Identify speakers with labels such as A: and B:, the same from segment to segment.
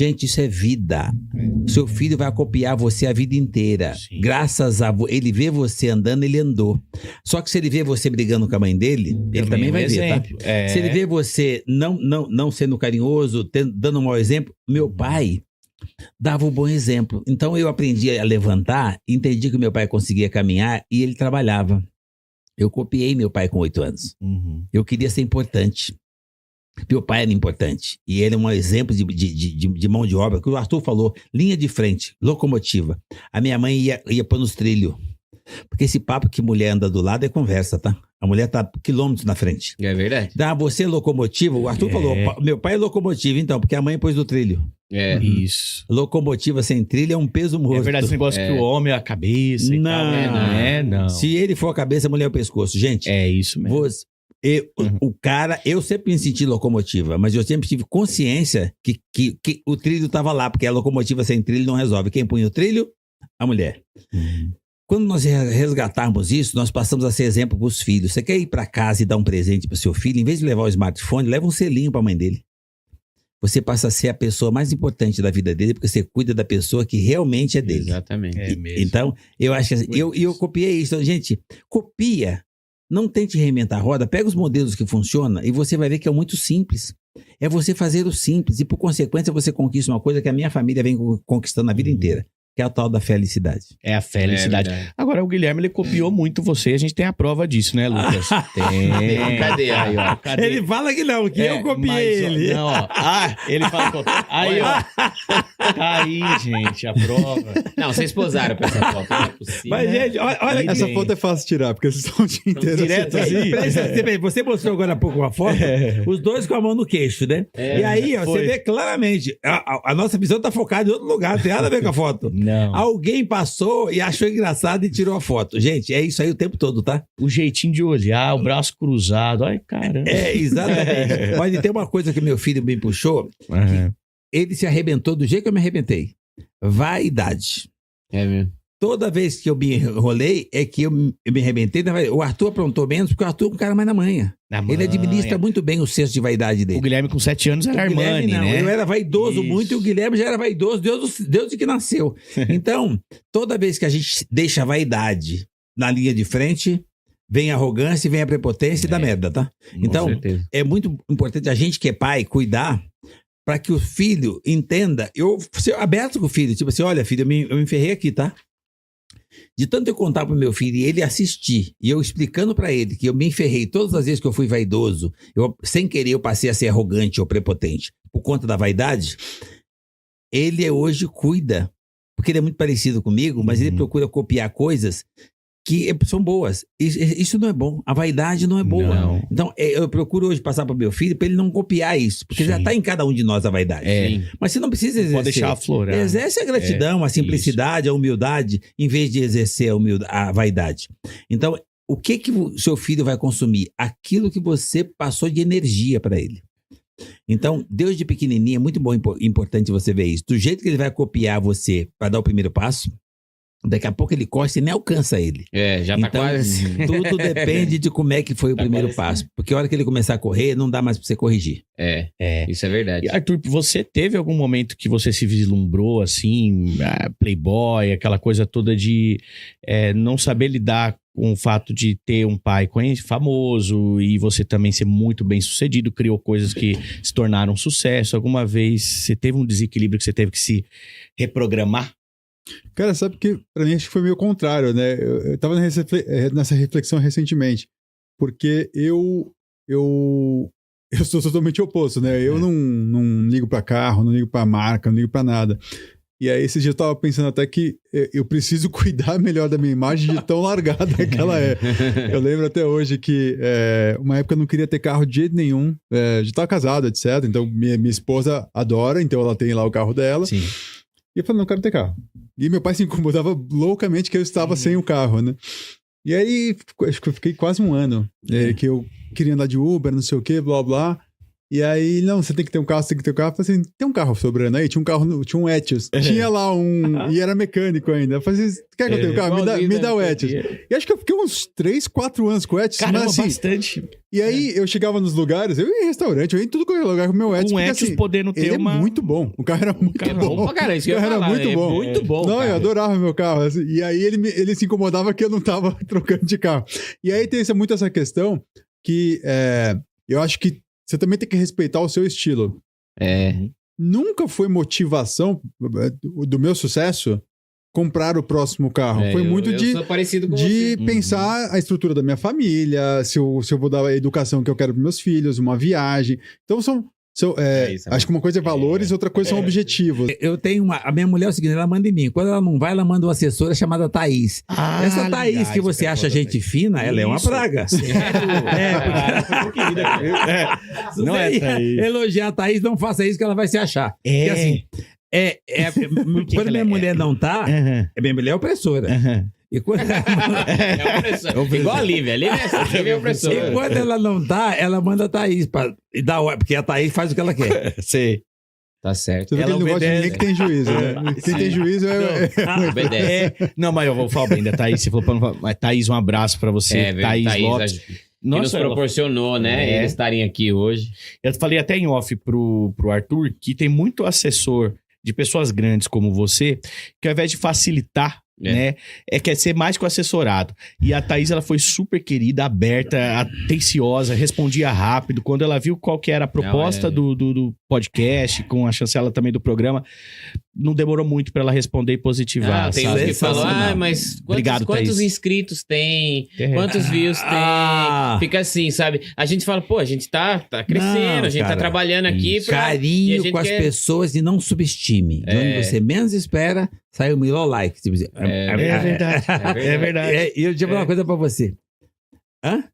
A: Gente, isso é vida. Seu filho vai copiar você a vida inteira.
B: Sim.
A: Graças a... Ele vê você andando, ele andou. Só que se ele vê você brigando com a mãe dele, ele também vai ver, tá? Se ele vê você não sendo carinhoso, dando um mau exemplo, meu pai dava um bom exemplo. Então eu aprendi a levantar, entendi que meu pai conseguia caminhar e ele trabalhava. Eu copiei meu pai com 8 anos. Eu queria ser importante. Meu pai era importante. E ele é um exemplo de mão de obra, que o Arthur falou, linha de frente, locomotiva. A minha mãe ia pôr nos trilhos. Porque esse papo que mulher anda do lado é conversa, tá? A mulher tá quilômetros na frente.
C: É verdade.
A: Você é locomotiva? O Arthur falou, meu pai é locomotiva, então, porque a mãe pôs no trilho.
B: Isso.
A: Locomotiva sem trilho é um peso morto.
B: É verdade esse negócio que o homem é a cabeça e tal. Não.
A: Se ele for a cabeça, a mulher é o pescoço. Gente,
B: é isso mesmo.
A: O cara, eu sempre me senti locomotiva, mas eu sempre tive consciência que o trilho estava lá, porque a locomotiva sem trilho não resolve. Quem punha o trilho? A mulher. Quando nós resgatarmos isso, nós passamos a ser exemplo para os filhos. Você quer ir para casa e dar um presente para o seu filho? Em vez de levar o smartphone, leva um selinho para a mãe dele. Você passa a ser a pessoa mais importante da vida dele, porque você cuida da pessoa que realmente é dele.
C: Exatamente.
B: É mesmo.
A: Então, eu acho que assim, eu copiei isso. Então, gente, copia. Não tente reinventar a roda. Pega os modelos que funcionam e você vai ver que é muito simples. É você fazer o simples e, por consequência, você conquista uma coisa que a minha família vem conquistando a vida inteira. Que é a tal da felicidade.
B: É a felicidade. Agora, o Guilherme, ele copiou muito você. A gente tem a prova disso, né, Lucas? Tem.
C: Cadê? Aí, ó.
B: Cadê?
A: Ele fala que não, que eu copiei ele.
B: Não, ó. Ele fala que aí, ó. Tá aí, gente, a prova.
C: Não, vocês posaram pra essa foto, não é possível.
A: Mas, gente, olha
D: essa foto é fácil de tirar, porque vocês estão o dia inteiro
B: direto assim.
A: Você mostrou agora há pouco uma foto, os dois com a mão no queixo, né? E aí, ó, você vê claramente, a nossa visão tá focada em outro lugar, não tem nada a ver com a foto.
B: Não.
A: Alguém passou e achou engraçado e tirou a foto. Gente, é isso aí o tempo todo, tá?
B: O jeitinho de olhar, o braço cruzado. Ai, caramba.
A: Exatamente. Mas tem uma coisa que meu filho me puxou, que ele se arrebentou do jeito que eu me arrebentei. Vaidade.
C: É mesmo.
A: Toda vez que eu me enrolei, é que eu me arrebentei. O Arthur aprontou menos, porque o Arthur é um cara mais na manha. Ele administra muito bem o senso de vaidade dele.
B: O Guilherme com 7 anos era Armani,
A: não,
B: né?
A: Eu era vaidoso muito e o Guilherme já era vaidoso desde que nasceu. Então, toda vez que a gente deixa a vaidade na linha de frente, vem a arrogância, vem a prepotência e dá merda, tá? Então, é muito importante a gente que é pai cuidar para que o filho entenda. Eu ser aberto com o filho, tipo assim, olha filho, eu me ferrei aqui, tá? De tanto eu contar pro meu filho e ele assistir, e eu explicando pra ele que eu me enferrei todas as vezes que eu fui vaidoso, sem querer eu passei a ser arrogante ou prepotente por conta da vaidade, ele hoje cuida, porque ele é muito parecido comigo, mas ele procura copiar coisas que são boas. Isso não é bom. A vaidade não é boa.
B: Não.
A: Então, eu procuro hoje passar para meu filho para ele não copiar isso, porque já está em cada um de nós a vaidade. Mas você não precisa exercer.
B: Pode deixar aflorar.
A: Exerce a gratidão, a simplicidade, a humildade, em vez de exercer a vaidade. Então, o que o seu filho vai consumir? Aquilo que você passou de energia para ele. Então, Deus de pequenininho é muito bom, importante você ver isso. Do jeito que ele vai copiar você para dar o primeiro passo, daqui a pouco ele corre e nem alcança ele.
C: Já tá
A: então,
C: quase.
A: Tudo depende de como é que foi o primeiro passo. Porque a hora que ele começar a correr, não dá mais pra você corrigir.
C: Isso é verdade.
B: E, Arthur, você teve algum momento que você se vislumbrou, assim, playboy, aquela coisa toda de não saber lidar com o fato de ter um pai famoso e você também ser muito bem sucedido, criou coisas que se tornaram sucesso. Alguma vez você teve um desequilíbrio que você teve que se reprogramar?
D: Cara, sabe que pra mim acho que foi meio contrário, né? Eu tava nessa reflexão recentemente, porque eu sou totalmente oposto, né? Eu não ligo pra carro, não ligo pra marca, não ligo pra nada. E aí esse dia eu tava pensando até que eu preciso cuidar melhor da minha imagem de tão largada que ela é. Eu lembro até hoje que uma época eu não queria ter carro de jeito nenhum, já estava casado, etc. Então minha esposa adora, então ela tem lá o carro dela.
B: Sim.
D: E eu falei, não quero ter carro. E meu pai se incomodava loucamente que eu estava sem o carro, né? E aí, acho que eu fiquei quase um ano que eu queria andar de Uber, não sei o quê, blá, blá. E aí, não, você tem que ter um carro, você tem que ter um carro. Eu falei assim, tem um carro sobrando aí? Tinha um carro, tinha um Etios. Tinha lá e era mecânico ainda. Eu falei assim, quer que eu tenha um carro? Me dá o Etios. E acho que eu fiquei uns 3, 4 anos com o Etios.
B: Caramba,
D: mas assim,
B: bastante.
D: E aí, eu chegava nos lugares, eu ia em restaurante, eu ia em tudo que eu ia lugar com o meu Etios.
B: Com o
D: porque,
B: Etios
D: assim,
B: podendo ter
D: ele
B: uma...
D: é muito bom. O carro era muito bom.
C: Bom pra caralho, isso que eu ia
D: O carro era
C: falar,
D: muito
C: é
D: bom.
C: muito bom,
D: Não,
C: cara.
D: eu adorava meu carro. Assim, e aí ele se incomodava que eu não tava trocando de carro. E aí tem muito essa questão que eu acho que você também tem que respeitar o seu estilo. Nunca foi motivação do meu sucesso comprar o próximo carro. Foi muito
C: eu sou parecido com
D: de
C: você.
D: pensar a estrutura da minha família, se eu vou dar a educação que eu quero para meus filhos, uma viagem. Então acho que uma coisa é valores, outra coisa são objetivos.
A: Eu tenho a minha mulher é o seguinte, ela manda em mim. Quando ela não vai, ela manda uma assessora chamada Thaís. Essa Thaís
B: aliás,
A: que você acha gente fina, ela é uma
B: Isso.
A: praga. Se
B: Não é
A: você
B: Thaís.
A: elogiar a Thaís, não faça isso que ela vai se achar. Porque assim, quando minha mulher não tá, minha mulher é opressora. E quando
C: É opressor. Igual a Lívia. A Lívia é opressora.
A: E quando ela não tá, ela manda a Thaís e dá porque a Thaís faz o que ela quer.
B: Sei.
C: Tá certo.
D: Você vê que
B: Ela
D: ele não gosta de ninguém
B: obedece.
D: que tem juízo, né? Quem tem juízo
C: Obedece.
B: Não, mas eu vou falar bem da Thaís. Você falou pra não falar. Mas Thaís, um abraço pra você. Thaís Lopes.
C: Que nos proporcionou, né? Eles estarem aqui hoje.
B: Eu falei até em off pro Arthur que tem muito assessor de pessoas grandes como você que ao invés de facilitar, né, quer ser mais que o assessorado. E a Thaís, ela foi super querida, aberta, atenciosa, respondia rápido. Quando ela viu qual que era a proposta do podcast, com a chancela também do programa, não demorou muito pra ela responder e positivar.
C: Tem uns que falam, mas
B: Obrigado,
C: quantos
B: Thaís.
C: inscritos tem? Quantos views tem? Fica assim, sabe? A gente fala, pô, a gente tá crescendo,
A: Não,
C: a gente
A: cara.
C: tá trabalhando aqui. E a
A: Carinho
C: gente
A: com as pessoas e não subestime. De onde você menos espera, sai o melhor like. Tipo assim,
B: É verdade. É verdade.
A: E eu digo uma coisa pra você. Hã?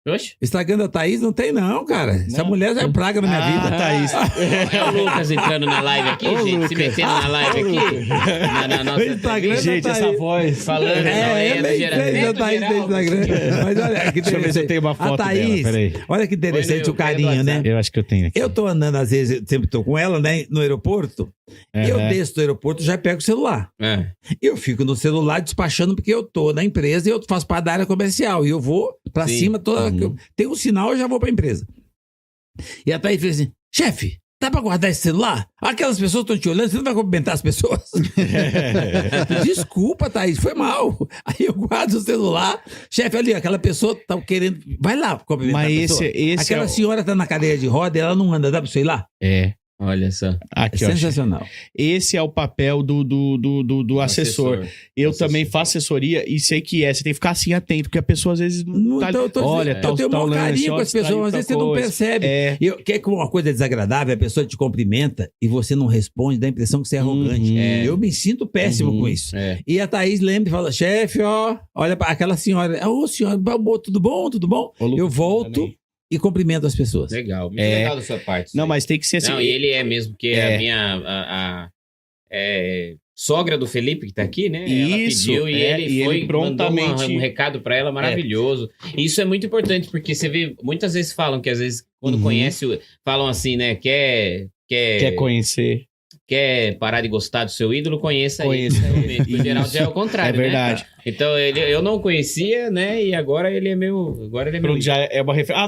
C: Oxe.
A: Instagram da Thaís não tem, não, cara. Essa mulher é praga na minha vida.
B: Thaís.
C: É o Lucas entrando na live aqui, gente. Se metendo na live aqui. Na nossa
A: Instagram da
B: Gente,
A: Thaís.
B: essa voz.
C: Falando
A: É
C: geral.
A: da Thaís no Instagram. Mas olha, que
B: Deixa eu ver se eu
A: interessante.
B: tenho uma foto
A: A Thaís,
B: dela, peraí.
A: olha que interessante
C: Oi,
A: o carinho, né?
B: Eu acho que eu tenho aqui.
A: Eu tô andando, às vezes, eu sempre tô com ela, né, no aeroporto. E eu desço do aeroporto, já pego o celular. Eu fico no celular despachando porque eu tô na empresa e eu faço parte da área comercial. E eu vou pra cima, tem um sinal, eu já vou pra empresa. E a Thaís fez assim, chefe, dá pra guardar esse celular? Aquelas pessoas estão te olhando, você não vai cumprimentar as pessoas? Desculpa, Thaís, foi mal. Aí eu guardo o celular. Chefe, ali, aquela pessoa tá querendo... Vai lá cumprimentar a pessoa. Aquela senhora tá na cadeira de roda e ela não anda, dá pra você ir lá?
C: Olha só.
B: Aqui,
A: É sensacional.
B: Esse é o papel do assessor. Eu também faço assessoria e sei que você tem que ficar assim atento, porque a pessoa às vezes não tá...
A: Eu tenho um
B: lance,
A: carinho com as pessoas, às vezes você não percebe. Quer que uma coisa desagradável, a pessoa te cumprimenta e você não responde, dá a impressão que você é arrogante. Eu me sinto péssimo com isso. E a Thaís lembra e fala, chefe, olha para aquela senhora. Ô, senhora, tudo bom? Tudo bom? Eu volto e cumprimento as pessoas.
C: Legal, muito legal da sua parte.
B: Não, mas tem que ser assim.
C: Não, e ele é mesmo, porque a minha sogra do Felipe, que tá aqui, né? Ela
B: Isso,
C: pediu e ele foi
B: prontamente
C: mandou um recado pra ela maravilhoso. Isso é muito importante, porque você vê, muitas vezes falam que às vezes, quando conhece, falam assim, né? Quer
B: conhecer.
C: Quer parar de gostar do seu ídolo, conheça ele.
B: Isso.
C: O Geraldo já é o contrário,
B: É verdade.
C: né? Então, eu não conhecia, né? E agora ele é meu...
B: Pronto, já é uma referência.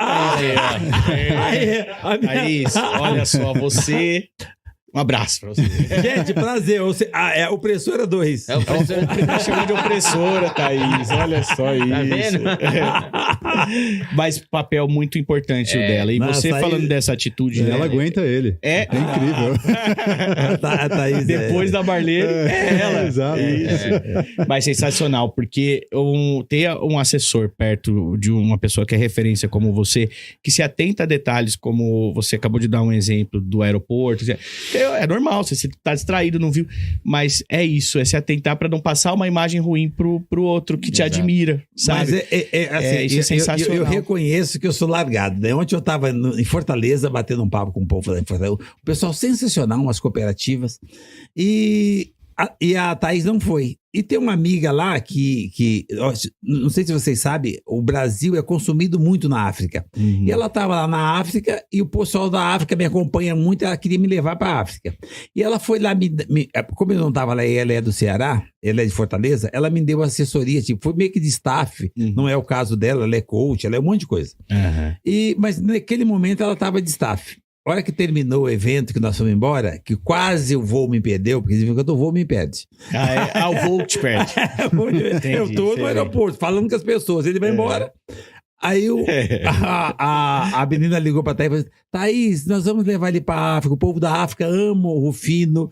B: Thaís, olha só, você... Um abraço pra você.
A: Gente, prazer. É opressora 2.
C: É o professor...
B: Tá chamando de opressora, Thaís. Olha só isso.
C: Tá vendo?
B: Mas papel muito importante o dela. E você falando dessa atitude...
D: Ela aguenta ele. É incrível.
A: A Thaís,
B: depois da Marlene, ela.
D: Exato.
B: Mas sensacional, porque ter um assessor perto de uma pessoa que é referência como você, que se atenta a detalhes, como você acabou de dar um exemplo do aeroporto... É normal, você tá distraído, não viu. Mas é isso, é se atentar pra não passar uma imagem ruim pro outro que te admira, sabe?
A: Mas assim,
B: isso é sensacional.
A: Eu reconheço que eu sou largado, né? Ontem eu tava em Fortaleza, batendo um papo com o povo lá em Fortaleza. O pessoal sensacional, umas cooperativas. E E a Thaís não foi. E tem uma amiga lá que não sei se vocês sabem, o Brasil é consumido muito na África.
B: Uhum.
A: E ela estava lá na África e o pessoal da África me acompanha muito, ela queria me levar para a África. E ela foi lá, como eu não estava lá e ela é do Ceará, ela é de Fortaleza, ela me deu assessoria, tipo, foi meio que de staff, não é o caso dela, ela é coach, ela é um monte de coisa. Mas naquele momento ela estava de staff. A hora que terminou o evento, que nós fomos embora, que quase o voo me perdeu, porque dizem que o voo me perde.
B: O voo te perde.
A: Eu tô no aeroporto, falando com as pessoas, ele vai embora. Aí a menina ligou pra Thaís e falou: Thaís, nós vamos levar ele pra África, o povo da África ama o Rufino,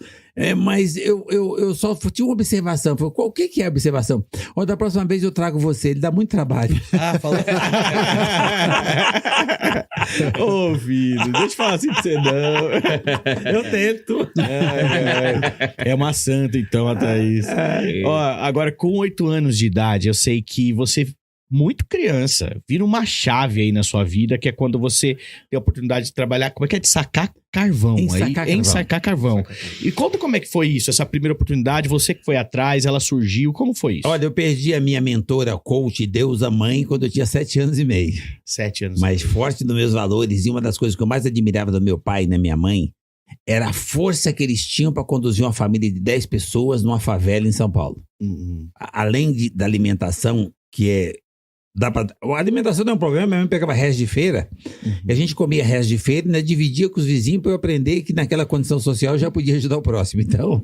A: mas eu só tinha uma observação. Falei, o que é a observação? Ó, da próxima vez eu trago você, ele dá muito trabalho.
B: Falou. Ô, filho, deixa eu falar assim pra você, não.
A: Eu tento.
B: É uma santa, então, a Thaís. Ó, agora, com 8 anos de idade, eu sei que você, muito criança, vira uma chave aí na sua vida, que é quando você tem a oportunidade de trabalhar, como é que é? De sacar carvão. Ensacar carvão. E conta como é que foi isso, essa primeira oportunidade, você que foi atrás, ela surgiu, como foi isso?
A: Olha, eu perdi a minha mentora, coach, deusa mãe, quando eu tinha 7 anos e meio.
B: 7 anos.
A: Mas forte nos meus valores, e uma das coisas que eu mais admirava do meu pai e da minha mãe, era a força que eles tinham para conduzir uma família de 10 pessoas numa favela em São Paulo. Além da alimentação, que é... A alimentação não é um problema, minha mãe pegava resto de feira, e a gente comia resto de feira, né, dividia com os vizinhos para eu aprender que naquela condição social eu já podia ajudar o próximo. Então,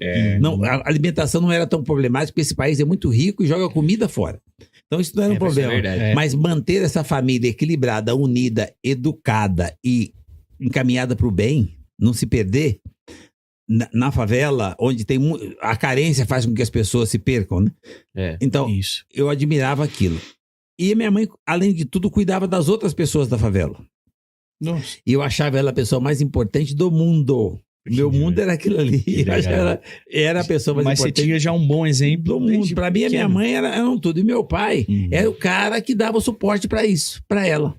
A: a alimentação não era tão problemática, porque esse país é muito rico e joga comida fora. Então isso não era um problema. Mas manter essa família equilibrada, unida, educada e encaminhada para o bem, não se perder, na favela, onde tem a carência faz com que as pessoas se percam, né? Então, eu admirava aquilo. E minha mãe, além de tudo, cuidava das outras pessoas da favela.
B: Nossa.
A: E eu achava ela a pessoa mais importante do mundo. Meu mundo era aquilo ali. Eu achava era a pessoa mais importante.
B: Mas você tinha já um bom exemplo
A: do mundo. Para mim, a minha mãe era um tudo. E meu pai era o cara que dava o suporte para isso, para ela.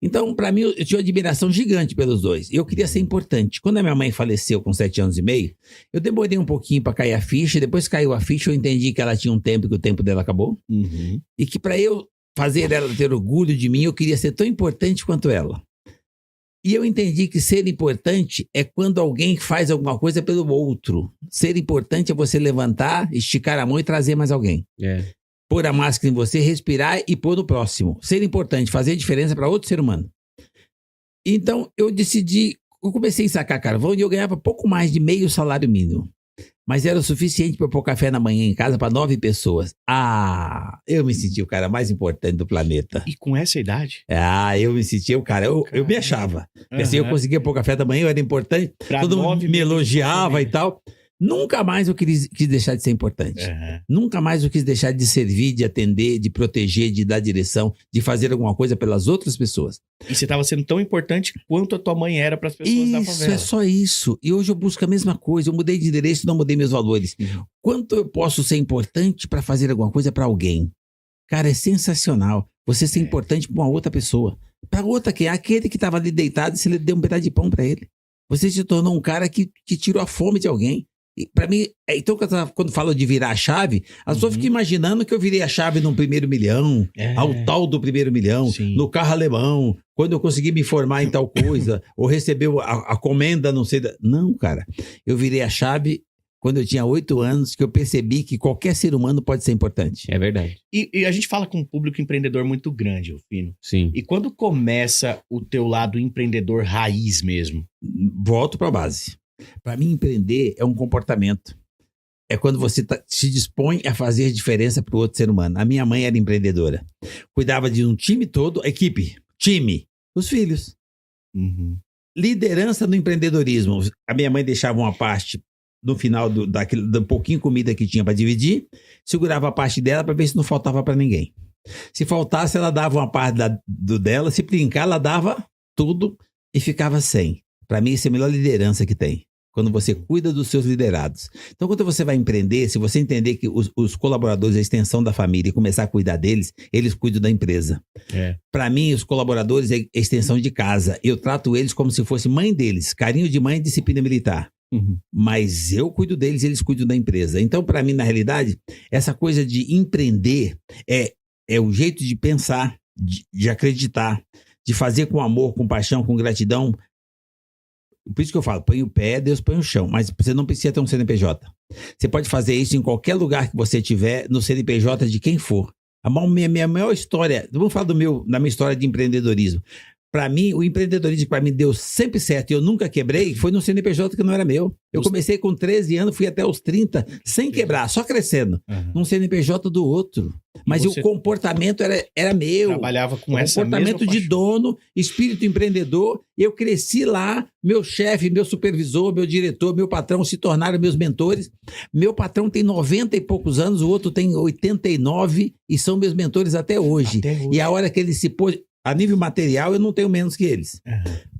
A: Então, para mim, eu tinha uma admiração gigante pelos dois. Eu queria ser importante. Quando a minha mãe faleceu com 7 anos e meio, eu demorei um pouquinho para cair a ficha. Depois caiu a ficha, eu entendi que ela tinha um tempo, que o tempo dela acabou. E que para eu fazer ela ter orgulho de mim, eu queria ser tão importante quanto ela. E eu entendi que ser importante é quando alguém faz alguma coisa pelo outro. Ser importante é você levantar, esticar a mão e trazer mais alguém. Pôr a máscara em você, respirar e pôr no próximo. Ser importante, fazer diferença para outro ser humano. Então, eu comecei a sacar carvão e eu ganhava pouco mais de meio salário mínimo. Mas era o suficiente para eu pôr café na manhã em casa para 9 pessoas. Eu me senti o cara mais importante do planeta.
B: E com essa idade?
A: Eu me sentia o cara. Eu me achava. Assim, eu conseguia pôr café da manhã, eu era importante. Todo mundo me elogiava e tal. Nunca mais eu quis deixar de ser importante. Nunca mais eu quis deixar de servir, de atender, de proteger, de dar direção, de fazer alguma coisa pelas outras pessoas.
B: E você estava sendo tão importante quanto a tua mãe era para as pessoas da favela.
A: Isso, é só isso. E hoje eu busco a mesma coisa. Eu mudei de endereço, não mudei meus valores. Quanto eu posso ser importante para fazer alguma coisa para alguém? Cara, é sensacional. Você ser importante para uma outra pessoa. Para outra, quem é aquele que estava ali deitado e você deu um pedaço de pão para ele. Você se tornou um cara que tirou a fome de alguém. Para mim, então quando falo de virar a chave, as pessoas ficam imaginando que eu virei a chave no primeiro milhão, ao tal do primeiro milhão, no carro alemão, quando eu consegui me formar em tal coisa, ou receber a comenda, não sei. Não, cara. Eu virei a chave quando eu tinha 8 anos, que eu percebi que qualquer ser humano pode ser importante.
C: É verdade.
B: E a gente fala com um público empreendedor muito grande, Rufino.
C: Sim.
B: E quando começa o teu lado empreendedor raiz mesmo?
A: Volto para a base. Para mim, empreender é um comportamento. É quando você se dispõe a fazer diferença para o outro ser humano. A minha mãe era empreendedora. Cuidava de um time todo, time, os filhos. Liderança no empreendedorismo. A minha mãe deixava uma parte no final do pouquinho comida que tinha para dividir, segurava a parte dela para ver se não faltava para ninguém. Se faltasse, ela dava uma parte dela. Se brincar, ela dava tudo e ficava sem. Para mim, isso é a melhor liderança que tem. Quando você cuida dos seus liderados. Então, quando você vai empreender, se você entender que os colaboradores, a extensão da família, e começar a cuidar deles, eles cuidam da empresa. Para mim, os colaboradores é a extensão de casa. Eu trato eles como se fosse mãe deles. Carinho de mãe e disciplina militar. Mas eu cuido deles, eles cuidam da empresa. Então, para mim, na realidade, essa coisa de empreender é o jeito de pensar, de acreditar, de fazer com amor, com paixão, com gratidão. Por isso que eu falo, põe o pé, Deus põe o chão. Mas você não precisa ter um CNPJ. Você pode fazer isso em qualquer lugar que você tiver, no CNPJ de quem for. Minha maior história, vamos falar da minha história de empreendedorismo. Para mim, o empreendedorismo que para mim deu sempre certo e eu nunca quebrei, foi no CNPJ que não era meu. Eu comecei com 13 anos, fui até os 30, sem quebrar, só crescendo. Num CNPJ do outro. Mas o comportamento era meu.
B: Trabalhava com essa
A: comportamento de dono, espírito empreendedor. Eu cresci lá, meu chefe, meu supervisor, meu diretor, meu patrão se tornaram meus mentores. Meu patrão tem 90 e poucos anos, o outro tem 89 e são meus mentores até hoje. E a hora que ele se pôs... A nível material, eu não tenho menos que eles.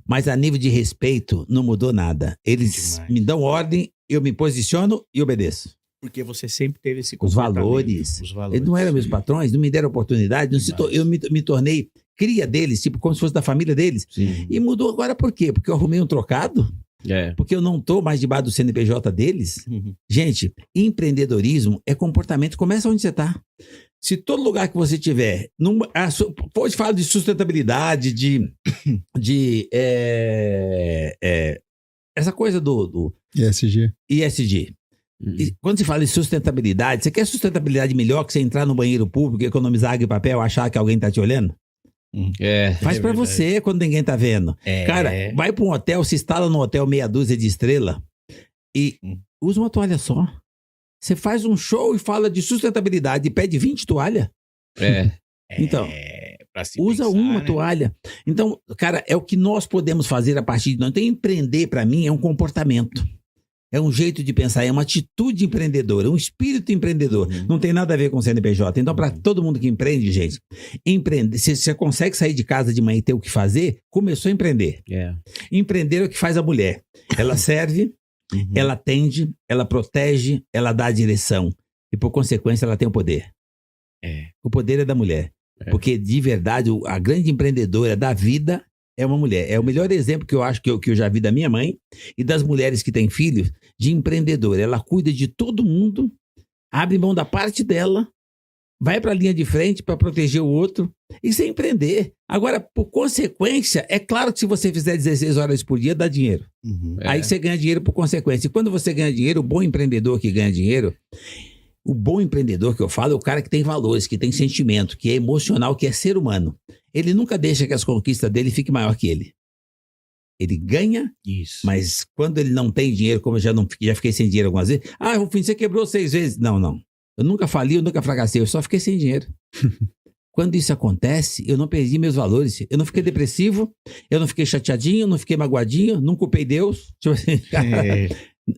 A: Mas a nível de respeito, não mudou nada. Eles me dão ordem, eu me posiciono e obedeço.
B: Porque você sempre teve esse
A: Os valores. Eles não eram meus patrões, não me deram oportunidade. Eu me tornei cria deles, tipo como se fosse da família deles.
B: Sim.
A: E mudou agora por quê? Porque eu arrumei um trocado? Porque eu não estou mais debaixo do CNPJ deles? Gente, empreendedorismo é comportamento. Começa onde você está. Se todo lugar que você tiver, pode falar de sustentabilidade, essa coisa do
D: ESG.
A: E quando se fala de sustentabilidade, você quer sustentabilidade melhor que você entrar no banheiro público, economizar água e papel, achar que alguém está te olhando? Faz para você quando ninguém tá vendo. Cara, vai para um hotel, se instala no hotel meia dúzia de estrela e usa uma toalha só. Você faz um show e fala de sustentabilidade e pede 20 toalhas. Então, usa pensar, uma toalha. Então, cara, é o que nós podemos fazer a partir de nós. Então, empreender, para mim, é um comportamento. É um jeito de pensar, é uma atitude empreendedora, um espírito empreendedor. Não tem nada a ver com CNPJ. Então, para todo mundo que empreende, gente, empreender, se você consegue sair de casa de manhã e ter o que fazer, começou a empreender. Empreender é o que faz a mulher. Ela serve, ela atende, ela protege, ela dá a direção. E, por consequência, ela tem o poder. O poder é da mulher. Porque, de verdade, a grande empreendedora da vida é uma mulher. É o melhor exemplo que eu acho que eu já vi da minha mãe e das mulheres que têm filhos de empreendedora. Ela cuida de todo mundo, abre mão da parte dela, vai para a linha de frente para proteger o outro e sem empreender. Agora, por consequência, é claro que se você fizer 16 horas por dia, dá dinheiro. Aí você ganha dinheiro por consequência. E quando você ganha dinheiro, o bom empreendedor que ganha dinheiro, o bom empreendedor que eu falo é o cara que tem valores, que tem sentimento, que é emocional, que é ser humano. Ele nunca deixa que as conquistas dele fiquem maior que ele. Ele ganha, mas quando ele não tem dinheiro, como eu já fiquei sem dinheiro algumas vezes, você quebrou 6 vezes. Não. Eu nunca fali, eu nunca fracassei, eu só fiquei sem dinheiro. Quando isso acontece, eu não perdi meus valores. Eu não fiquei depressivo, eu não fiquei chateadinho, eu não fiquei magoadinho, não culpei Deus, tipo assim,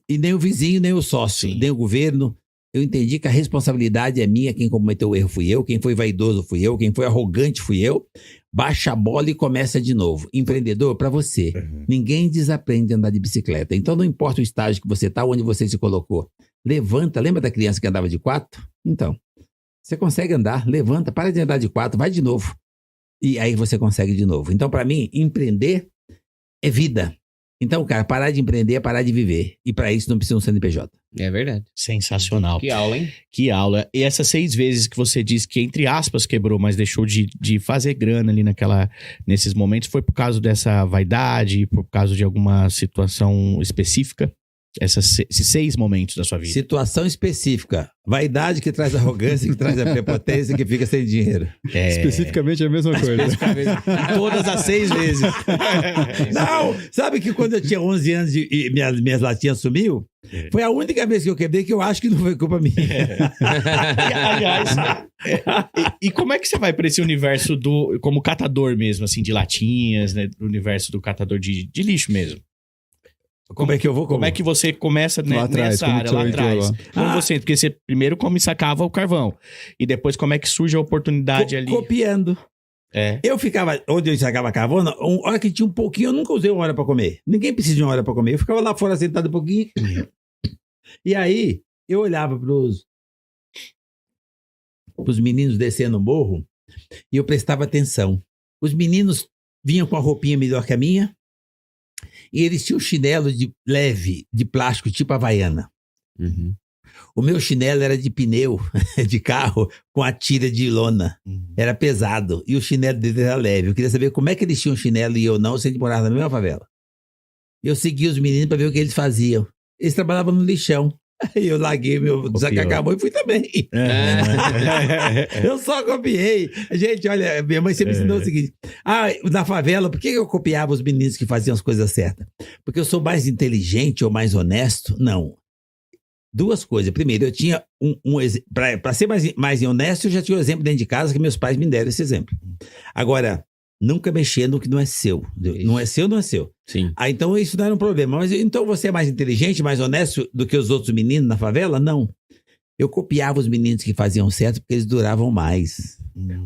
A: e nem o vizinho, nem o sócio, nem o governo. Eu entendi que a responsabilidade é minha, quem cometeu o erro fui eu, quem foi vaidoso fui eu, quem foi arrogante fui eu. Baixa a bola e começa de novo. Empreendedor, para você, ninguém desaprende a andar de bicicleta. Então não importa o estágio que você está, onde você se colocou. Levanta, lembra da criança que andava de 4? Então, você consegue andar, levanta, para de andar de 4, vai de novo. E aí você consegue de novo. Então, para mim, empreender é vida. Então, cara, parar de empreender é parar de viver. E para isso não precisa um CNPJ.
C: É verdade.
B: Sensacional.
C: Que aula, hein?
B: Que aula. E essas 6 vezes que você disse que, entre aspas, quebrou, mas deixou de fazer grana ali nesses momentos, foi por causa dessa vaidade, por causa de alguma situação específica? Esses 6 momentos da sua vida.
A: Situação específica. Vaidade que traz arrogância, que traz a prepotência, que fica sem dinheiro.
D: Especificamente é a mesma coisa.
B: Todas as 6 vezes.
A: Não! Sabe que quando eu tinha 11 anos e minhas latinhas sumiu? Foi a única vez que eu quebrei que eu acho que não foi culpa minha.
B: Aliás, e como é que você vai para esse universo como catador mesmo, assim, de latinhas, né? Do universo do catador de lixo mesmo?
A: Como é que eu vou?
B: Como é que você começa nessa área lá atrás? Como você, porque você primeiro sacava o carvão. E depois como é que surge a oportunidade ali?
A: Copiando. Eu ficava, onde eu sacava carvão, a hora que tinha um pouquinho, eu nunca usei 1 hora para comer. Ninguém precisa de 1 hora para comer. Eu ficava lá fora sentado um pouquinho. E aí, eu olhava pros meninos descendo o morro e eu prestava atenção. Os meninos vinham com a roupinha melhor que a minha. E eles tinham chinelo leve, de plástico, tipo Havaiana.
C: Uhum.
A: O meu chinelo era de pneu, de carro, com a tira de lona. Era pesado. E o chinelo dele era leve. Eu queria saber como é que eles tinham chinelo e eu não, se eles moravam na mesma favela. Eu segui os meninos para ver o que eles faziam. Eles trabalhavam no lixão. Aí eu larguei meu desacabou e fui também. Eu só copiei. Gente, olha, minha mãe sempre ensinou o seguinte. Na favela, por que eu copiava os meninos que faziam as coisas certas? Porque eu sou mais inteligente ou mais honesto? Não. Duas coisas. Primeiro, eu tinha para ser mais honesto, eu já tinha um exemplo dentro de casa que meus pais me deram esse exemplo. Agora, nunca mexer no que não é seu. Não é seu, não é seu.
C: Sim.
A: Então isso não era um problema. Mas então você é mais inteligente, mais honesto do que os outros meninos na favela? Não. Eu copiava os meninos que faziam certo porque eles duravam mais.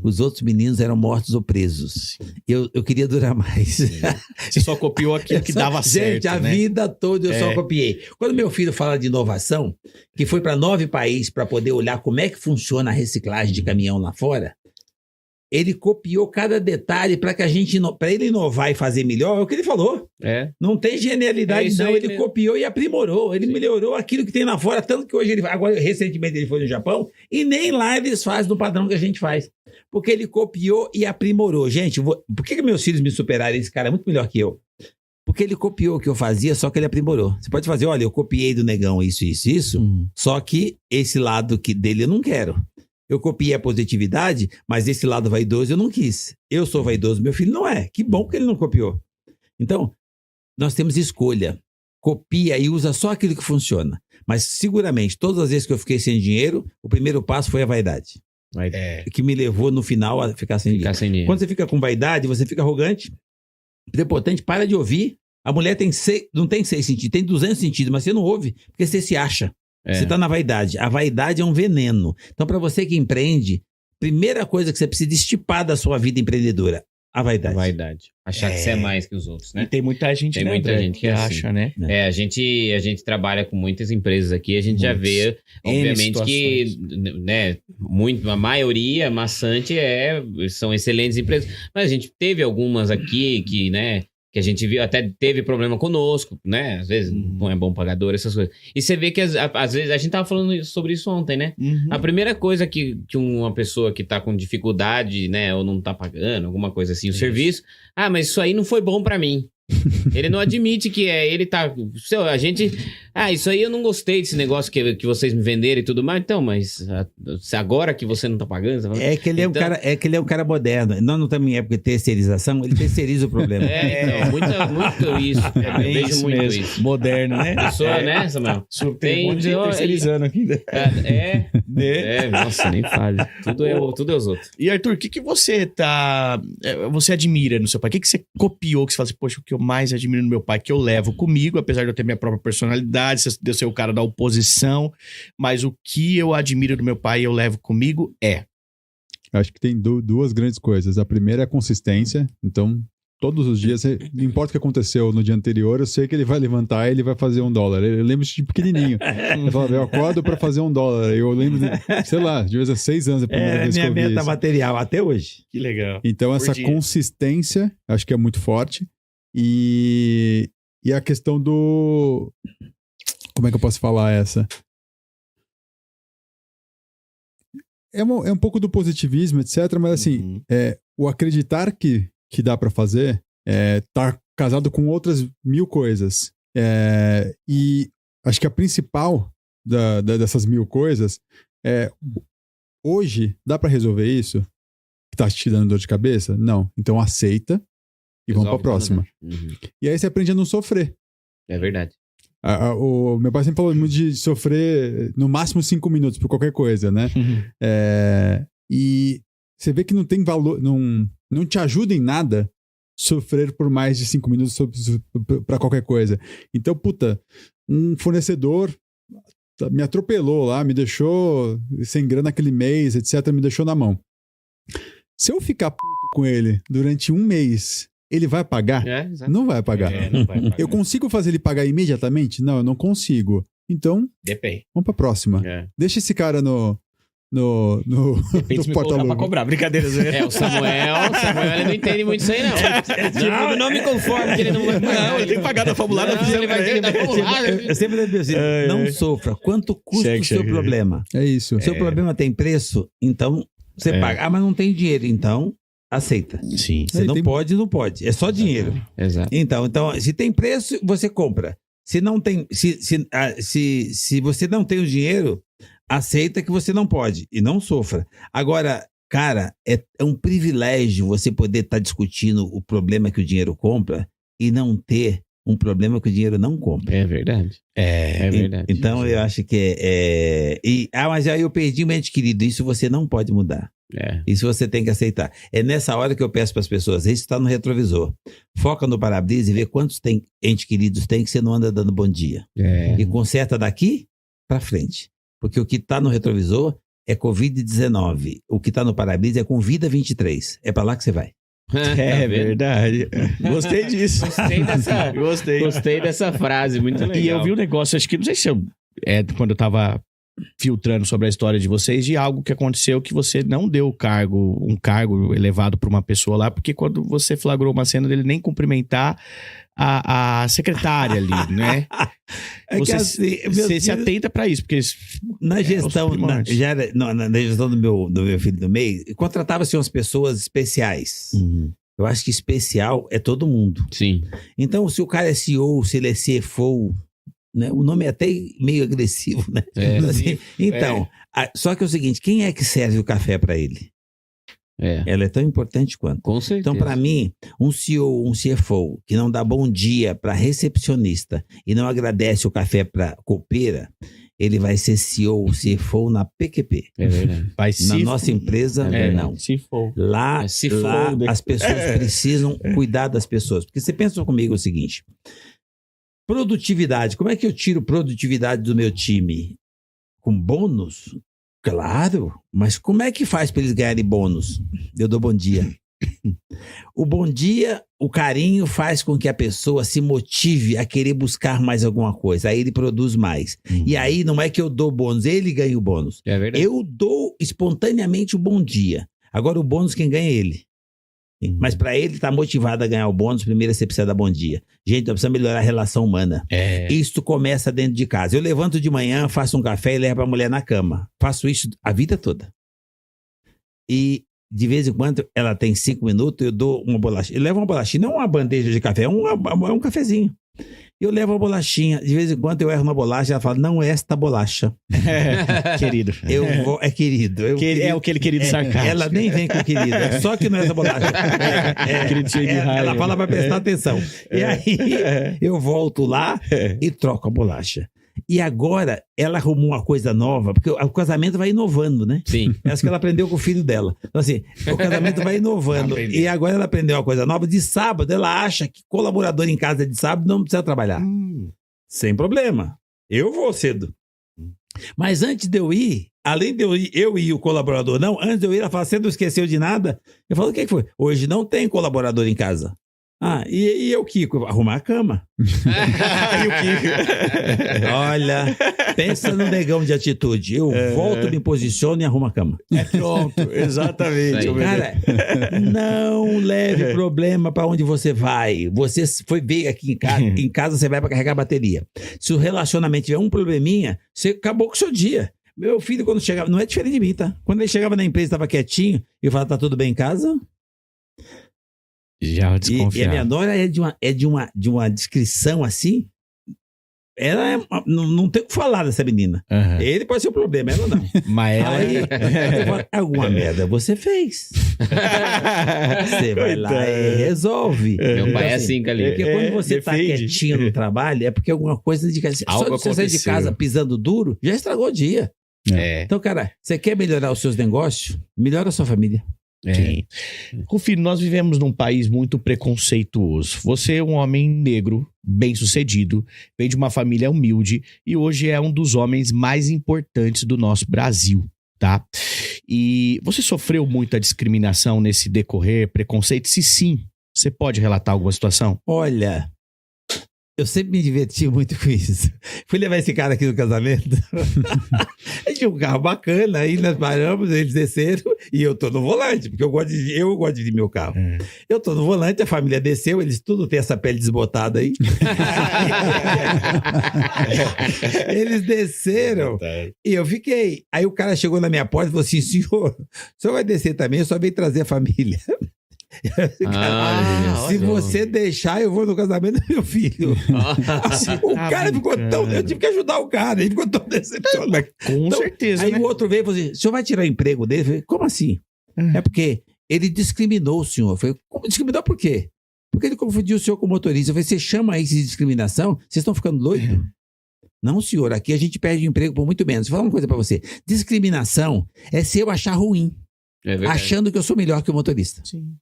A: Os outros meninos eram mortos ou presos. Eu queria durar mais.
B: Você só copiou aquilo que dava certo.
A: Gente, a vida toda eu só copiei. Quando meu filho fala de inovação, que foi para 9 países para poder olhar como é que funciona a reciclagem de caminhão lá fora, ele copiou cada detalhe para ele inovar e fazer melhor. É o que ele falou. Não tem genialidade, não. Ele copiou e aprimorou. Ele melhorou aquilo que tem lá fora, tanto que hoje agora, recentemente, ele foi no Japão e nem lá eles fazem no padrão que a gente faz. Porque ele copiou e aprimorou. Gente, por que meus filhos me superaram? Esse cara é muito melhor que eu. Porque ele copiou o que eu fazia, só que ele aprimorou. Você pode fazer, olha, eu copiei do negão isso, só que esse lado dele eu não quero. Eu copiei a positividade, mas esse lado vaidoso eu não quis. Eu sou vaidoso, meu filho não é. Que bom que ele não copiou. Então, nós temos escolha. Copia e usa só aquilo que funciona. Mas seguramente, todas as vezes que eu fiquei sem dinheiro, o primeiro passo foi a vaidade. Que me levou no final a ficar sem dinheiro. Quando você fica com vaidade, você fica arrogante, prepotente, para de ouvir. A mulher não tem 6 sentidos, tem 200 sentidos, mas você não ouve, porque você se acha. Você está na vaidade. A vaidade é um veneno. Então, para você que empreende, primeira coisa que você precisa estipar da sua vida empreendedora, a vaidade.
C: Achar que você é mais que os outros, né?
B: E tem muita gente,
C: que
B: acha,
C: assim,
B: né?
C: A gente trabalha com muitas empresas aqui, a gente já vê, obviamente, que a maioria, maçante, são excelentes empresas. Mas a gente teve algumas aqui que a gente viu, até teve problema conosco, né? Às vezes não é bom pagador, essas coisas. E você vê que às vezes, a gente tava falando sobre isso ontem, né? A primeira coisa que uma pessoa que tá com dificuldade, né, ou não tá pagando, alguma coisa assim, o serviço, mas isso aí não foi bom pra mim. Ele não admite que ele tá... A gente... isso aí eu não gostei desse negócio que vocês me venderam e tudo mais. Então, mas agora que você não tá pagando...
A: É que ele é um cara moderno. Nós não estamos em época de terceirização, ele terceiriza o problema.
C: Muito isso. Eu vejo muito
B: mesmo.
C: isso.
B: Moderno, né?
C: Pessoa, né, Samuel?
B: Tem terceirizando aqui.
C: Nossa, nem fale. Tudo é os outros.
B: E Arthur, o que você você admira no seu pai? O que você copiou que você fala assim, poxa, o que eu mais admiro no meu pai, que eu levo comigo, apesar de eu ter minha própria personalidade, de eu ser o cara da oposição, mas o que eu admiro do meu pai e eu levo comigo
D: Acho que tem duas grandes coisas. A primeira é a consistência. Então, todos os dias, não importa o que aconteceu no dia anterior, eu sei que ele vai levantar e ele vai fazer $1. Eu lembro de pequenininho. Eu acordo para fazer $1. Eu lembro, sei lá, de vez em 6 anos a primeira vez que eu vi
A: minha meta
D: isso.
A: material até hoje.
B: Que legal.
D: Então, essa consistência, acho que é muito forte. E a questão do... Como é que eu posso falar essa? É um pouco do positivismo, etc. Mas assim, o acreditar que dá pra fazer, tá casado com outras 1000 coisas. E acho que a principal dessas 1000 coisas hoje, dá pra resolver isso? Que tá te dando dor de cabeça? Não. Então aceita. E vamos pra próxima. E aí você aprende a não sofrer.
C: É verdade.
D: O meu pai sempre falou muito de sofrer no máximo 5 minutos por qualquer coisa, né? E você vê que não tem valor, não te ajuda em nada sofrer por mais de 5 minutos pra qualquer coisa. Então, um fornecedor me atropelou lá, me deixou sem grana aquele mês, etc., me deixou na mão. Se eu ficar puto com ele durante 1 mês... Ele vai pagar? Não vai pagar.
B: Não vai pagar.
D: Eu consigo fazer ele pagar imediatamente? Não, eu não consigo. Então,
B: depende.
D: Vamos pra próxima. Deixa esse cara no
B: Depende se me colocar pra cobrar. Brincadeira, Zé.
C: O Samuel ele não entende muito isso aí, não. Não me conformo que ele não...
B: Não, ele tem que pagar da famulada.
C: Ele vai ter que dar famulada.
A: Eu sempre digo assim, não sofra. Quanto custa o seu problema?
D: É isso.
A: Seu problema tem preço, então você paga. Ah, mas não tem dinheiro, então aceita.
B: Sim.
A: Você não pode. É só dinheiro.
C: Exato.
A: Então, se tem preço, você compra. Se não tem, se você não tem o dinheiro, aceita que você não pode e não sofra. Agora, cara, é um privilégio você poder estar discutindo o problema que o dinheiro compra e não ter um problema que o dinheiro não compra.
C: É verdade. É verdade.
A: Então, eu acho que mas aí eu perdi um ente querido. Isso você não pode mudar. Isso você tem que aceitar. É nessa hora que eu peço para as pessoas, isso está no retrovisor. Foca no para-brisa e vê quantos entes queridos tem que você não anda dando bom dia. E conserta daqui para frente. Porque o que está no retrovisor é Covid-19. O que está no para-brisa é com Vida 23. É para lá que você vai.
B: É verdade. Gostei disso.
C: Gostei dessa frase, muito legal.
B: E eu vi um negócio, acho que não sei se quando eu tava filtrando sobre a história de vocês, de algo que aconteceu que você não deu um cargo elevado para uma pessoa lá, porque quando você flagrou uma cena dele nem cumprimentar a secretária ali, né? Você se atenta para isso, porque
A: na gestão, na gestão do meu filho do meio, contratava-se umas pessoas especiais. Eu acho que especial é todo mundo.
C: Sim.
A: Então, se o cara é CEO, se ele é CFO, né? O nome é até meio agressivo, né? Assim, então, só que é o seguinte, quem é que serve o café para ele? Ela é tão importante quanto.
C: Com certeza.
A: Então, para mim, um CEO, um CFO, que não dá bom dia para recepcionista e não agradece o café para copeira, ele vai ser CEO, CFO na PQP.
C: É verdade.
A: Na nossa empresa, não. Lá as pessoas precisam cuidar das pessoas. Porque você pensa comigo o seguinte... Produtividade. Como é que eu tiro produtividade do meu time? Com bônus? Claro, mas como é que faz para eles ganharem bônus? Eu dou bom dia. O bom dia, o carinho faz com que a pessoa se motive a querer buscar mais alguma coisa. Aí ele produz mais. E aí não é que eu dou bônus, ele ganha o bônus.
C: É verdade.
A: Eu dou espontaneamente o bom dia. Agora o bônus quem ganha é ele. Mas para ele estar motivado a ganhar o bônus, primeiro você precisa dar bom dia. Gente, nós precisamos melhorar a relação humana. Isto começa dentro de casa. Eu levanto de manhã, faço um café e levo a mulher na cama. Faço isso a vida toda. E de vez em quando ela tem 5 minutos, eu dou uma bolachinha. Eu levo uma bolachinha, não uma bandeja de café, é um cafezinho. Eu levo a bolachinha, de vez em quando eu erro na bolacha, ela fala, não é esta bolacha.
B: Querido.
A: Querido.
B: É aquele querido sarcástico.
A: Ela nem vem com querido, é só que não é essa bolacha. Ela fala para prestar atenção. E aí eu volto lá e troco a bolacha. E agora ela arrumou uma coisa nova, porque o casamento vai inovando, né?
C: Sim.
A: Acho que ela aprendeu com o filho dela. Então, assim, o casamento vai inovando. E agora ela aprendeu uma coisa nova. De sábado, ela acha que colaborador em casa de sábado não precisa trabalhar. Sem problema. Eu vou cedo. Mas antes de eu ir, além de eu ir o colaborador não, antes de eu ir, ela fala, você não esqueceu de nada? Eu falo, o que foi? Hoje não tem colaborador em casa. E eu, Kiko, arrumar a cama.
B: E o Kiko?
A: Olha, pensa no negão de atitude. Eu volto, me posiciono e arrumo a cama.
B: Pronto, exatamente.
A: Cara, não leve problema para onde você vai. Você veio aqui em casa você vai para carregar a bateria. Se o relacionamento tiver um probleminha, você acabou com o seu dia. Meu filho, quando chegava, não é diferente de mim, tá? Quando ele chegava na empresa, estava quietinho, eu falava, tá tudo bem em casa?
B: Já desconfiava.
A: E a minha nora é de uma descrição assim. Ela não tem o que falar dessa menina. Ele pode ser o problema, ela não.
B: Mas ela...
A: Aí, alguma merda você fez. Você vai lá e resolve.
C: Meu pai é assim, Calil.
A: Porque quando você tá quietinho no trabalho, é porque alguma coisa de casa. Só de você sair de casa pisando duro, já estragou o dia. Então, cara, você quer melhorar os seus negócios? Melhora a sua família.
B: Rufino, nós vivemos num país muito preconceituoso. Você é um homem negro, bem-sucedido, vem de uma família humilde e hoje é um dos homens mais importantes do nosso Brasil, tá? E você sofreu muita discriminação nesse decorrer, preconceito? Se sim, você pode relatar alguma situação?
A: Olha, Eu sempre me diverti muito com isso. Fui levar esse cara aqui no casamento. A gente tinha um carro bacana, aí nós paramos, eles desceram e eu tô no volante, porque eu gosto de dirigir meu carro. Eu tô no volante, a família desceu, eles tudo têm essa pele desbotada aí. Eles desceram e eu fiquei. Aí o cara chegou na minha porta e falou assim: senhor, o senhor vai descer também? Eu só veio trazer a família. Se você deixar, eu vou no casamento do meu filho. O cara ficou tão... Eu tive que ajudar o cara, ele ficou tão decepcionado.
B: Com certeza,
A: aí
B: né?
A: o outro veio e falou assim: o senhor vai tirar o emprego dele? Eu falei: como assim? É porque ele discriminou o senhor. Eu falei: como discriminou por quê? Porque ele confundiu o senhor com o motorista. Eu falei: você chama isso de discriminação? Vocês estão ficando doidos? Não, senhor, aqui a gente perde emprego por muito menos. Vou falar uma coisa pra você: discriminação é se eu achar ruim, achando que eu sou melhor que o motorista.
B: Sim.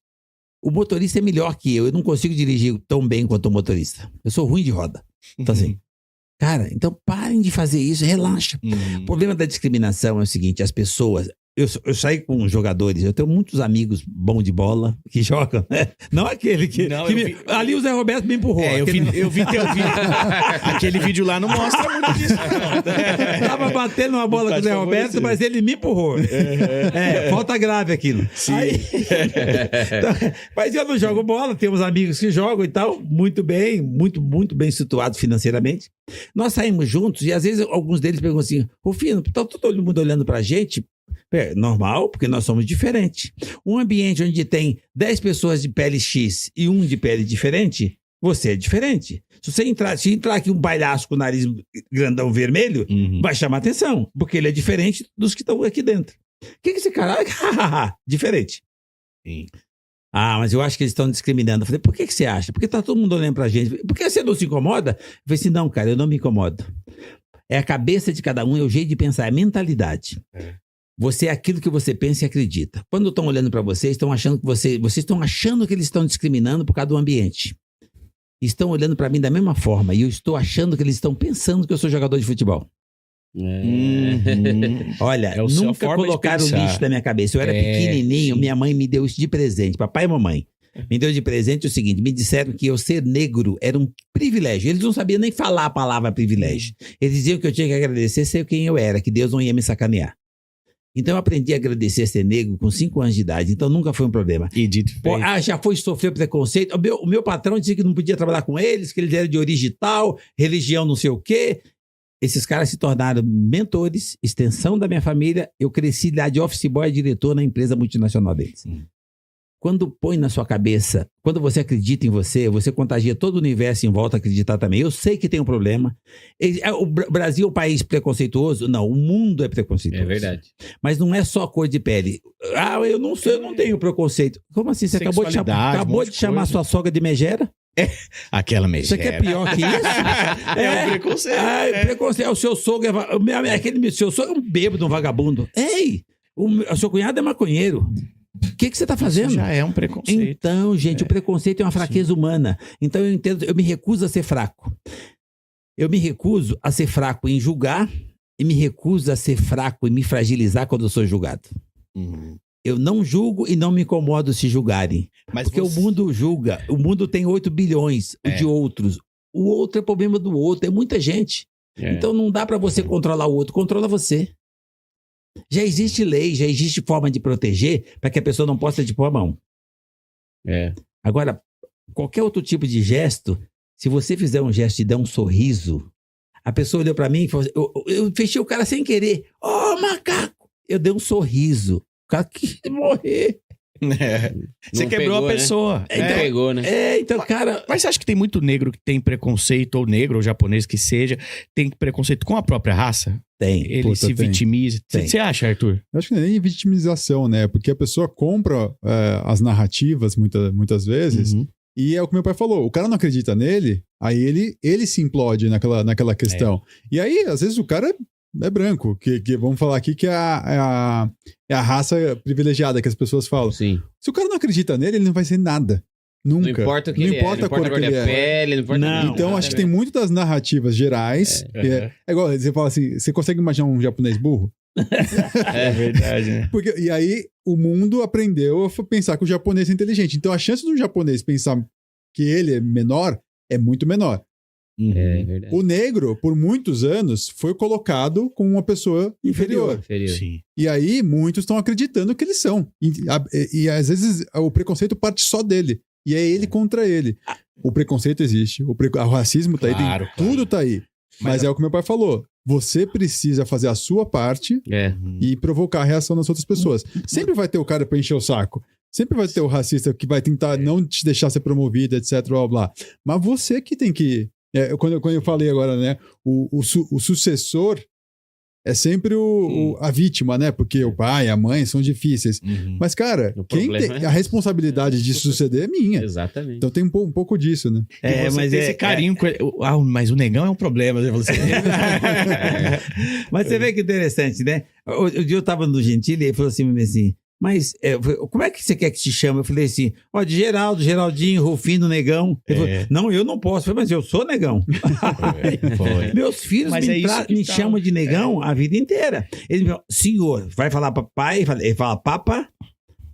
A: O motorista é melhor que eu não consigo dirigir tão bem quanto o motorista. Eu sou ruim de roda. Então assim, cara, então parem de fazer isso, relaxa. O problema da discriminação é o seguinte: as pessoas... Eu saí com jogadores, eu tenho muitos amigos bons de bola que jogam, né? Não aquele que...
B: Não,
A: ali o Zé Roberto me empurrou.
B: Eu vi teu vídeo. Aquele vídeo lá não mostra muito disso.
A: Tava batendo uma bola com o Zé Roberto, mas ele me empurrou. Falta grave aquilo.
B: Sim.
A: Então, mas eu não jogo bola, temos amigos que jogam e tal, muito bem, muito bem situados financeiramente. Nós saímos juntos e às vezes alguns deles perguntam assim: Rufino, tá todo mundo olhando pra gente? Normal, porque nós somos diferentes. Um ambiente onde tem 10 pessoas de pele X e um de pele diferente, você é diferente. Se entrar aqui um palhaço com o nariz grandão vermelho, vai chamar atenção, porque ele é diferente dos que estão aqui dentro. O que esse cara... diferente.
B: Sim.
A: Mas eu acho que eles estão discriminando. Eu falei: por que você acha? Porque tá todo mundo olhando pra gente. Por que você não se incomoda? Eu falei assim: não, cara, eu não me incomodo. É a cabeça de cada um, é o jeito de pensar, é a mentalidade. Você é aquilo que você pensa e acredita. Quando estão olhando para vocês, estão achando que vocês estão achando que eles estão discriminando por causa do ambiente. Estão olhando para mim da mesma forma e eu estou achando que eles estão pensando que eu sou jogador de futebol. Olha, nunca colocaram lixo na minha cabeça. Eu era pequenininho, minha mãe me deu isso de presente, papai e mamãe. Me deu de presente o seguinte: me disseram que eu ser negro era um privilégio. Eles não sabiam nem falar a palavra privilégio. Eles diziam que eu tinha que agradecer ser quem eu era, que Deus não ia me sacanear. Então eu aprendi a agradecer ser negro com 5 anos de idade, então nunca foi um problema.
B: E dito feito.
A: Já foi sofrer preconceito. O meu patrão dizia que não podia trabalhar com eles, que eles eram de origem tal, religião não sei o quê. Esses caras se tornaram mentores, extensão da minha família. Eu cresci lá de office boy a diretor na empresa multinacional deles. Quando põe na sua cabeça, quando você acredita em você, você contagia todo o universo em volta a acreditar também. Eu sei que tem um problema. O Brasil é um país preconceituoso? Não, o mundo é preconceituoso.
C: É verdade.
A: Mas não é só cor de pele. Eu não sei, eu não tenho preconceito. Como assim? Você acabou de chamar sua sogra de megera?
B: Aquela megera.
A: Você quer pior que isso?
B: Um preconceito.
A: Preconceito. O seu sogro seu sogro é um bêbado, um vagabundo. Ei, o seu cunhado é maconheiro. O que você está fazendo?
B: Isso já é um preconceito.
A: Então, gente, o preconceito é uma fraqueza humana. Então, eu entendo, eu me recuso a ser fraco. Eu me recuso a ser fraco em julgar e me recuso a ser fraco e me fragilizar quando eu sou julgado. Eu não julgo e não me incomodo se julgarem. Porque o mundo julga. O mundo tem 8 bilhões de outros. O outro é problema do outro. É muita gente. Então, não dá para você controlar o outro. Controla você. Já existe lei, já existe forma de proteger para que a pessoa não possa te pôr a mão. Agora, qualquer outro tipo de gesto, se você fizer um gesto e der um sorriso, a pessoa olhou para mim e falou assim, eu fechei o cara sem querer. Macaco! Eu dei um sorriso. O cara quis morrer.
B: Você quebrou a pessoa.
C: Então, pegou, né?
A: Então, cara...
B: Mas você acha que tem muito negro que tem preconceito, ou negro, ou japonês que seja, tem preconceito com a própria raça?
A: Tem.
B: Ele se vitimiza. Você acha, Arthur?
D: Eu acho que não é nem vitimização, né? Porque a pessoa compra as narrativas muitas vezes e é o que meu pai falou. O cara não acredita nele, aí ele se implode naquela questão. E aí, às vezes, o cara é branco, que vamos falar aqui que é a raça privilegiada que as pessoas falam.
C: Sim.
D: Se o cara não acredita nele, ele não vai ser nada. Nunca.
C: Não importa o que ele é, não importa a cor que ele é. Pele, não importa nada.
D: Então, acho que tem muito das narrativas gerais. É igual, você fala assim, você consegue imaginar um japonês burro?
B: É verdade, né?
D: E aí, o mundo aprendeu a pensar que o japonês é inteligente. Então, a chance do japonês pensar que ele é menor é muito menor.
C: É verdade.
D: O negro, por muitos anos, foi colocado como uma pessoa inferior.
B: Sim.
D: E aí, muitos estão acreditando que eles são. E às vezes o preconceito parte só dele. E é ele contra ele. O preconceito existe, o racismo tá
B: Claro,
D: aí, tudo tá aí. Mas é o que meu pai falou. Você precisa fazer a sua parte e provocar a reação das outras pessoas. Sempre vai ter o cara pra encher o saco. Sempre vai ter o racista que vai tentar não te deixar ser promovido, etc, blá, blá. Mas você que tem que... quando eu falei agora, né? O sucessor é sempre a vítima, né? Porque o pai, a mãe são difíceis. Mas, cara, quem tem a responsabilidade de suceder é minha.
C: Exatamente.
D: Então tem um pouco disso, né?
B: Mas esse carinho com ele. Mas o negão é um problema. Você falou assim.
A: Mas você vê que interessante, né? O dia eu tava no Gentili e ele falou assim, mas como é que você quer que te chame? Eu falei assim, de Geraldo, Geraldinho, Rufino, Negão. Ele falou, não, eu não posso. Eu falei, mas eu sou Negão.
B: Foi.
A: Meus filhos me chamam de Negão a vida inteira. Ele me fala, senhor, vai falar papai? Ele fala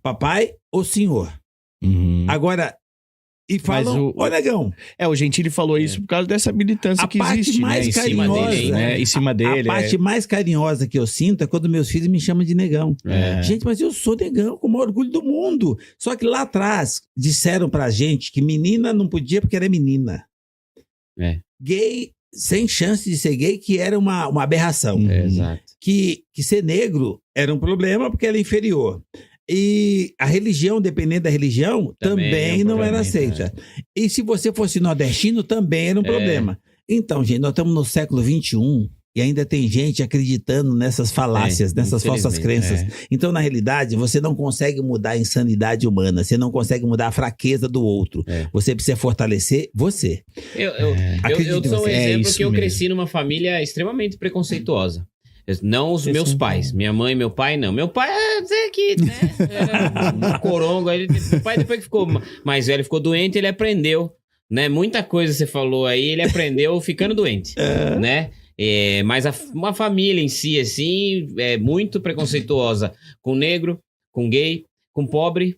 A: papai ou senhor. Agora... E falam, Negão.
B: O Gentili falou isso por causa dessa militância que existe,
A: mais
B: né? Em cima dele.
A: A parte mais carinhosa que eu sinto é quando meus filhos me chamam de Negão. Gente, mas eu sou Negão, com o maior orgulho do mundo. Só que lá atrás, disseram pra gente que menina não podia porque era menina. Gay, sem chance de ser gay, que era uma aberração.
C: Exato.
A: Que ser negro era um problema porque era inferior. E a religião, dependendo da religião, também não era aceita. E se você fosse nordestino, também era um problema. Então, gente, nós estamos no século XXI e ainda tem gente acreditando nessas falácias, nessas falsas crenças. Então, na realidade, você não consegue mudar a insanidade humana, você não consegue mudar a fraqueza do outro. Você precisa fortalecer você.
C: Eu sou um exemplo que eu cresci numa família extremamente preconceituosa. Não os meus pais. Minha mãe e meu pai, não. Meu pai, que, né? Era um corongo. Meu pai, depois que ficou mais velho, ficou doente, ele aprendeu, né? Muita coisa você falou aí, ele aprendeu ficando doente, né? Mas uma família em si, assim, é muito preconceituosa com negro, com gay, com pobre.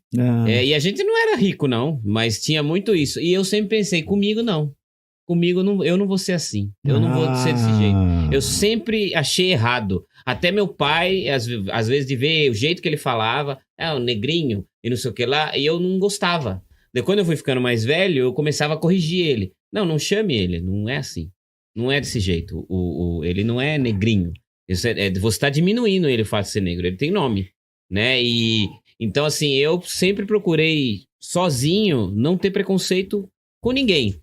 C: E a gente não era rico, não, mas tinha muito isso. E eu sempre pensei, comigo não. Comigo, eu não vou ser assim. Eu não vou ser desse jeito. Eu sempre achei errado. Até meu pai, às vezes, de ver o jeito que ele falava, o negrinho e não sei o que lá, e eu não gostava. Daí, quando eu fui ficando mais velho, eu começava a corrigir ele. Não chame ele, não é assim. Não é desse jeito. Ele não é negrinho. Você está diminuindo ele o fato de ser negro. Ele tem nome, né? E então, assim, eu sempre procurei, sozinho, não ter preconceito com ninguém.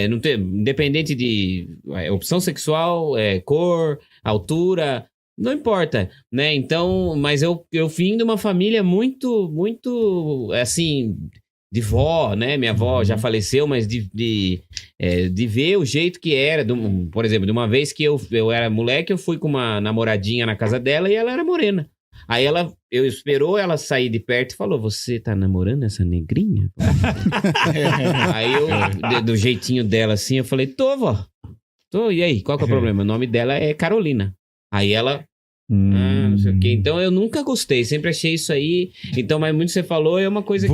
C: Não ter, independente de opção sexual, cor, altura, não importa, né? Então, mas eu vim de uma família muito, muito, assim, de vó, né? Minha avó já faleceu, mas de ver o jeito que era, por exemplo, de uma vez que eu era moleque, eu fui com uma namoradinha na casa dela e ela era morena. Aí eu esperou ela sair de perto e falou, você tá namorando essa negrinha? Aí eu, do jeitinho dela assim, eu falei, tô, vó. Tô, e aí, qual que é o problema? O nome dela é Carolina. Aí ela, não sei o quê. Então eu nunca gostei, sempre achei isso aí. Então, mas muito você falou, é uma coisa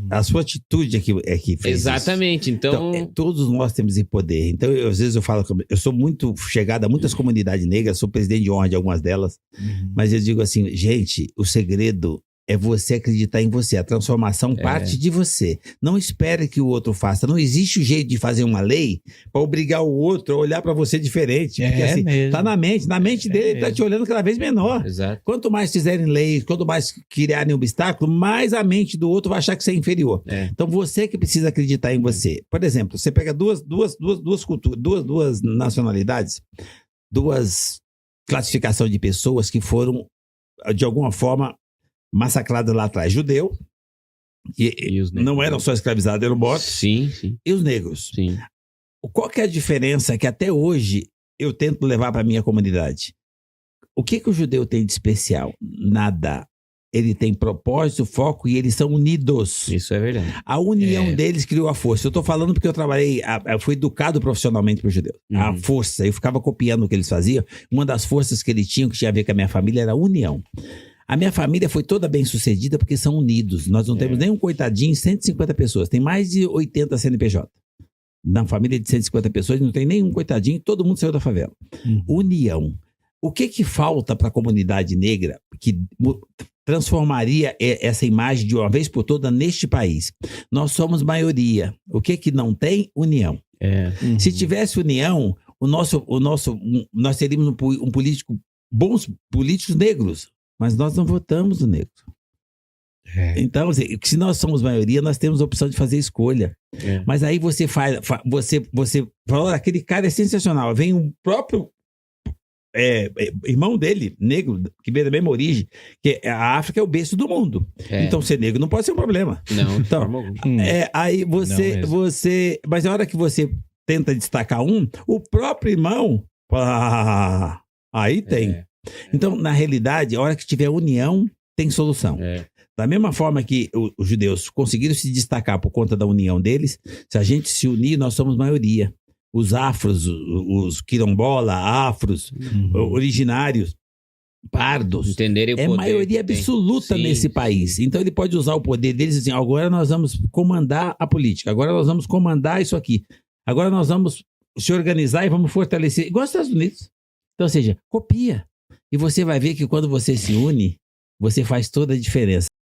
A: a sua atitude é que fez
C: exatamente,
A: isso. Então todos nós temos esse poder. Então, às vezes eu falo, eu sou muito chegado a muitas comunidades negras, sou presidente de honra de algumas delas, mas eu digo assim, gente, o segredo é você acreditar em você. A transformação parte de você. Não espere que o outro faça. Não existe o jeito de fazer uma lei para obrigar o outro a olhar para você diferente. Porque assim, tá na mente. Na mente dele, ele tá te olhando cada vez menor.
C: Exato.
A: Quanto mais fizerem leis, quanto mais criarem obstáculo, mais a mente do outro vai achar que você é inferior. Então você que precisa acreditar em você. Por exemplo, você pega duas culturas, duas nacionalidades, duas classificações de pessoas que foram, de alguma forma, massacrados lá atrás. Judeu, que não eram só escravizados, eram mortos.
C: Sim.
A: E os negros.
C: Sim.
A: Qual que é a diferença que até hoje eu tento levar para a minha comunidade? O que o judeu tem de especial? Nada. Ele tem propósito, foco e eles são unidos.
C: Isso é verdade.
A: A união deles criou a força. Eu estou falando porque eu fui educado profissionalmente para o judeu. A força, eu ficava copiando o que eles faziam. Uma das forças que eles tinham, que tinha a ver com a minha família, era a união. A minha família foi toda bem sucedida porque são unidos. Nós não temos nenhum coitadinho, 150 pessoas. Tem mais de 80 CNPJ. na família de 150 pessoas, não tem nenhum coitadinho, todo mundo saiu da favela. União. O que falta para a comunidade negra que transformaria essa imagem de uma vez por toda neste país? Nós somos maioria. O que não tem? União. Se tivesse união, nós teríamos bons políticos negros, mas nós não votamos no negro. Então, se nós somos maioria, nós temos a opção de fazer escolha. Mas aí você fala, aquele cara é sensacional. Vem o próprio irmão dele, negro, que veio da mesma origem, que a África é o berço do mundo. Então ser negro não pode ser um problema.
C: Não,
A: então, aí mas a hora que você tenta destacar o próprio irmão, aí tem. Então, na realidade, a hora que tiver união, tem solução. Da mesma forma que os judeus conseguiram se destacar por conta da união deles, se a gente se unir, nós somos maioria. Os afros, os quilombola, afros, originários, pardos,
C: entenderem o poder,
A: maioria absoluta nesse país. Então ele pode usar o poder deles e dizer, agora nós vamos comandar a política, agora nós vamos comandar isso aqui, agora nós vamos se organizar e vamos fortalecer, igual os Estados Unidos. Então, ou seja, copia. E você vai ver que quando você se une, você faz toda a diferença.